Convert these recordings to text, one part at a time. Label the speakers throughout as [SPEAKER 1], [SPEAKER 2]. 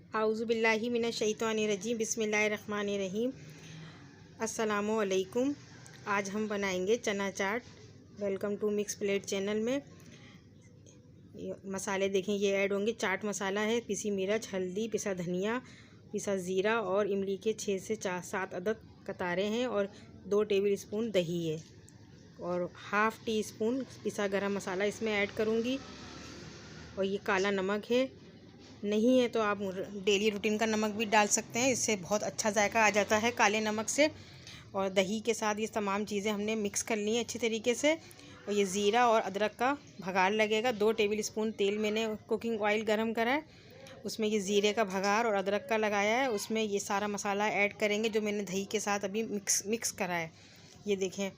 [SPEAKER 1] आउज़ुबिल्लाहि मिनश्शैतानिर्रजीम बिस्मिल्लाहिर्रहमानिर्रहीम। अस्सलामु अलैकुम। आज हम बनाएंगे chana chaat. Welcome to mix plate channel में। मसाले देखें, ये ऐड होंगे। चाट मसाला है, पिसी मिर्च, हल्दी, पिसा धनिया, पिसा ज़ीरा और इमली के 6 से 7 अदद कतारें हैं और 2 टेबल स्पून दही है और हाफ़ टी स्पून पिसा गरम मसाला इसमें ऐड करूँगी। और ये काला नमक है, नहीं है तो आप डेली रूटीन का नमक भी डाल सकते हैं, इससे बहुत अच्छा जायका आ जाता है काले नमक से। और दही के साथ ये तमाम चीज़ें हमने मिक्स कर ली हैं अच्छी तरीके से। और ये ज़ीरा और अदरक का भगार लगेगा। 2 टेबल स्पून तेल मैंने कुकिंग ऑयल गरम करा है, उसमें ये ज़ीरे का भगार और अदरक का लगाया है। उसमें ये सारा मसाला ऐड करेंगे जो मैंने दही के साथ अभी मिक्स करा है। ये देखें,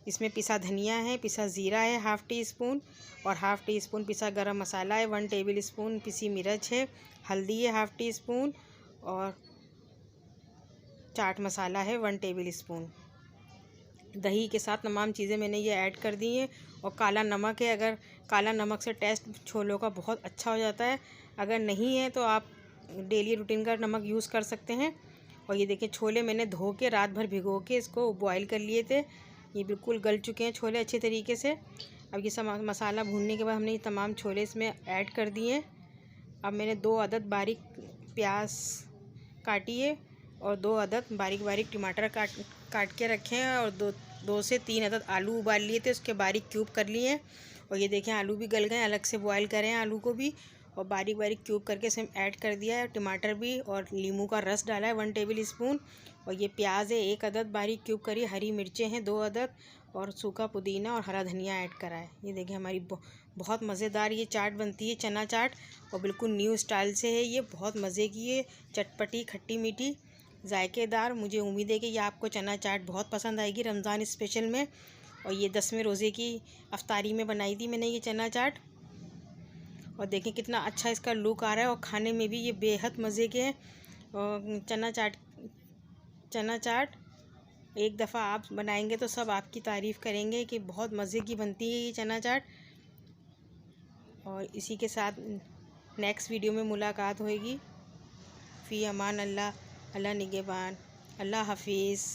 [SPEAKER 1] इसमें पिसा धनिया है, पिसा ज़ीरा है हाफ़ टी स्पून और हाफ़ टी स्पून पिसा गरम मसाला है, 1 टेबल स्पून पिसी मिर्च है, हल्दी है हाफ़ टी स्पून और चाट मसाला है 1 टेबल स्पून। दही के साथ तमाम चीज़ें मैंने ये ऐड कर दी हैं। और काला नमक है, अगर काला नमक से टेस्ट छोलों का बहुत अच्छा हो जाता है। अगर नहीं है तो आप डेली रूटीन का नमक यूज़ कर सकते हैं। और ये देखिए, छोले मैंने धो के रात भर भिगो के इसको बॉईल कर लिए थे। ये बिल्कुल गल चुके हैं छोले अच्छे तरीके से। अब ये सब मसाला भूनने के बाद हमने ये तमाम छोले इसमें ऐड कर दिए। अब मैंने 2 अदद बारीक प्याज काटी है और 2 अदद बारीक बारीक टमाटर काट के रखे हैं और 2 से 3 अदद आलू उबाल लिए थे, उसके बारीक क्यूब कर लिए हैं। और ये देखें, आलू भी गल गए, अलग से बॉयल करें हैं आलू को भी और बारीक बारीक क्यूब करके इसमें ऐड कर दिया है। टमाटर भी और नींबू का रस डाला है 1 टेबल स्पून। और ये प्याज है 1 अदद बारीक क्यूब करी, हरी मिर्चें हैं 2 अदद और सूखा पुदीना और हरा धनिया ऐड करा है। ये देखिए, हमारी बहुत मज़ेदार ये चाट बनती है, चना चाट। और बिल्कुल न्यू स्टाइल से है ये, बहुत मज़े की है, चटपटी खट्टी मीठी जायकेदार। मुझे उम्मीद है कि ये आपको चना चाट बहुत पसंद आएगी रमज़ान स्पेशल में। और ये 10वें रोज़े की अफ्तारी में बनाई थी मैंने ये चना चाट। और देखें कितना अच्छा इसका लुक आ रहा है और खाने में भी ये बेहद मज़े के हैं। और चना चाट एक दफ़ा आप बनाएंगे तो सब आपकी तारीफ़ करेंगे कि बहुत मज़े की बनती है ये चना चाट। और इसी के साथ नेक्स्ट वीडियो में मुलाकात होएगी। फ़ी अमान अल्लाह, अल्लाह निगहबान, अल्लाह हाफिज़।